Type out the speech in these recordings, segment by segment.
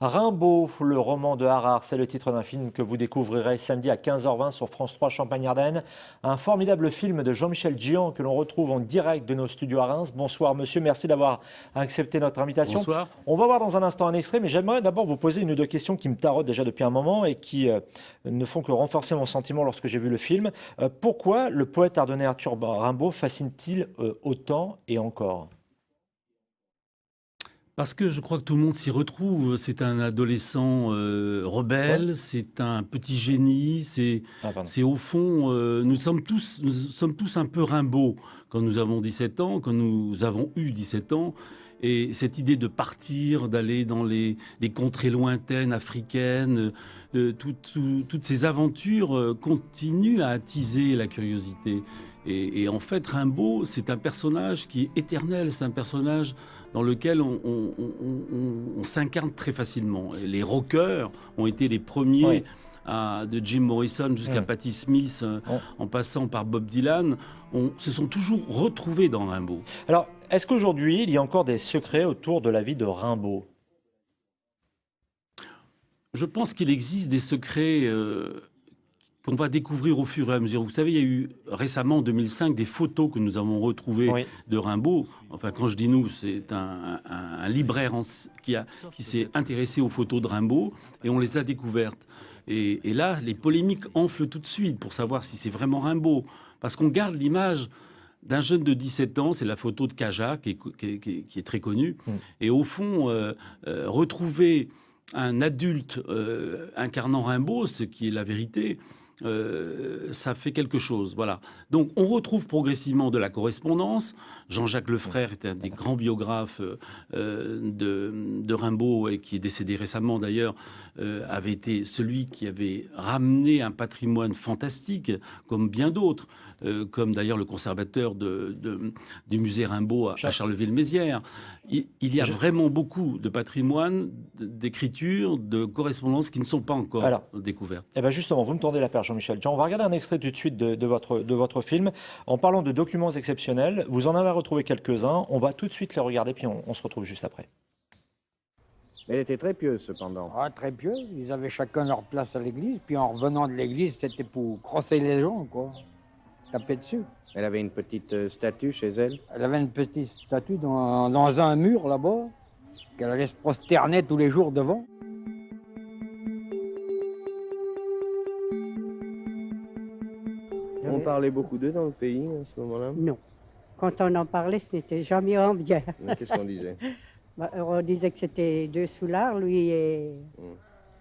Rimbaud, le roman de Harare, c'est le titre d'un film que vous découvrirez samedi à 15h20 sur France 3 Champagne-Ardenne. Un formidable film de Jean-Michel Djian que l'on retrouve en direct de nos studios à Reims. Bonsoir monsieur, merci d'avoir accepté notre invitation. Bonsoir. On va voir dans un instant un extrait, mais j'aimerais d'abord vous poser une ou deux questions qui me tarotent déjà depuis un moment et qui ne font que renforcer mon sentiment lorsque j'ai vu le film. Pourquoi le poète ardennais Arthur Rimbaud fascine-t-il autant et encore ? Parce que je crois que tout le monde s'y retrouve. C'est un adolescent rebelle, Ouais. c'est un petit génie, Ah, pardon. c'est au fond, nous sommes tous un peu Rimbaud quand nous avons 17 ans, quand nous avons eu 17 ans. Et cette idée de partir, d'aller dans les contrées lointaines, africaines, toutes ces aventures continuent à attiser la curiosité. Et en fait, Rimbaud, c'est un personnage qui est éternel, c'est un personnage dans lequel on s'incarne très facilement. Et les rockers ont été les premiers, Oui. de Jim Morrison jusqu'à Patti Smith, Ouais. en passant par Bob Dylan, se sont toujours retrouvés dans Rimbaud. Alors, est-ce qu'aujourd'hui, il y a encore des secrets autour de la vie de Rimbaud ? Je pense qu'il existe des secrets qu'on va découvrir au fur et à mesure. Vous savez, il y a eu récemment, en 2005, des photos que nous avons retrouvées Oui. de Rimbaud. Enfin, quand je dis nous, c'est un libraire qui s'est intéressé aux photos de Rimbaud et on les a découvertes. Et là, les polémiques enflent tout de suite pour savoir si c'est vraiment Rimbaud. Parce qu'on garde l'image d'un jeune de 17 ans, c'est la photo de Kaja, qui est très connue. Et au fond, retrouver un adulte incarnant Rimbaud, ce qui est la vérité, ça fait quelque chose. Voilà. Donc on retrouve progressivement de la correspondance. Jean-Jacques Lefrère était un des grands biographes de Rimbaud et qui est décédé récemment d'ailleurs, avait été celui qui avait ramené un patrimoine fantastique, comme bien d'autres, comme d'ailleurs le conservateur du musée Rimbaud à Charleville-Mézières. Il y a vraiment beaucoup de patrimoine, d'écriture, de correspondance qui ne sont pas encore découvertes. Eh ben justement, vous me tendez la perche, Jean-Michel Djian. On va regarder un extrait tout de suite de votre film. En parlant de documents exceptionnels, vous en avez retrouvé quelques-uns. On va tout de suite les regarder, puis on se retrouve juste après. Elle était très pieuse, cependant. Ah, très pieux. Ils avaient chacun leur place à l'église. Puis en revenant de l'église, c'était pour crosser les gens, quoi. Taper dessus. Elle avait une petite statue chez elle. Elle avait une petite statue dans un mur, là-bas, qu'elle allait se prosterner tous les jours devant. On parlait beaucoup d'eux dans le pays, à ce moment-là? Non. Quand on en parlait, ce n'était jamais en bien. Qu'est-ce qu'on disait? On disait que c'était deux soulards, lui et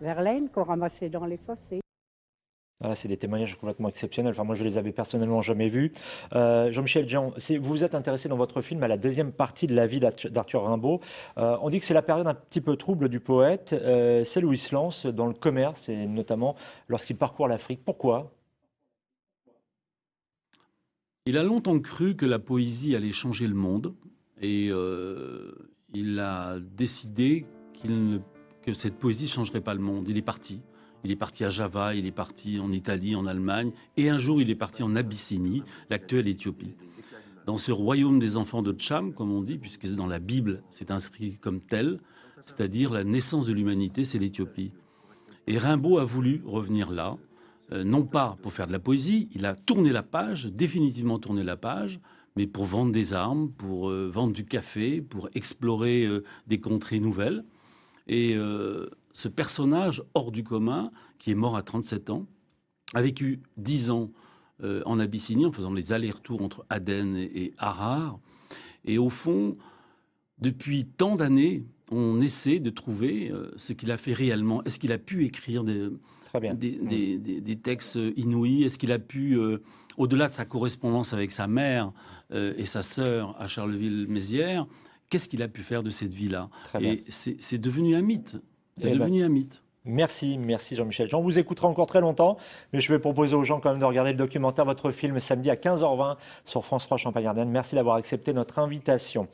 Verlaine, qu'on ramassait dans les fossés. Voilà, c'est des témoignages complètement exceptionnels. Enfin, moi, je les avais personnellement jamais vus. Jean-Michel Djian, vous vous êtes intéressé dans votre film à la deuxième partie de la vie d'Arthur Rimbaud. On dit que c'est la période un petit peu trouble du poète. Celle où il se lance dans le commerce, et notamment lorsqu'il parcourt l'Afrique. Pourquoi ? Il a longtemps cru que la poésie allait changer le monde et il a décidé que cette poésie ne changerait pas le monde. Il est parti. Il est parti à Java, il est parti en Italie, en Allemagne, et un jour il est parti en Abyssinie, l'actuelle Éthiopie. Dans ce royaume des enfants de Tcham, comme on dit, puisque dans la Bible c'est inscrit comme tel, c'est-à-dire la naissance de l'humanité, c'est l'Éthiopie. Et Rimbaud a voulu revenir là, non pas pour faire de la poésie, il a tourné la page, définitivement tourné la page, mais pour vendre des armes, pour vendre du café, pour explorer des contrées nouvelles. Et ce personnage hors du commun, qui est mort à 37 ans, a vécu 10 ans en Abyssinie, en faisant les allers-retours entre Aden et Harare. Et au fond, depuis tant d'années, on essaie de trouver ce qu'il a fait réellement. Est-ce qu'il a pu écrire des textes inouïs? Est-ce qu'il a pu, au-delà de sa correspondance avec sa mère et sa sœur à Charleville-Mézières, qu'est-ce qu'il a pu faire de cette vie-là? Et c'est devenu un mythe. C'est devenu un mythe. Merci Jean-Michel Djian. On vous écoutera encore très longtemps, mais je vais proposer aux gens quand même de regarder le documentaire, votre film, samedi à 15h20 sur France 3 Champagne-Ardenne. Merci d'avoir accepté notre invitation.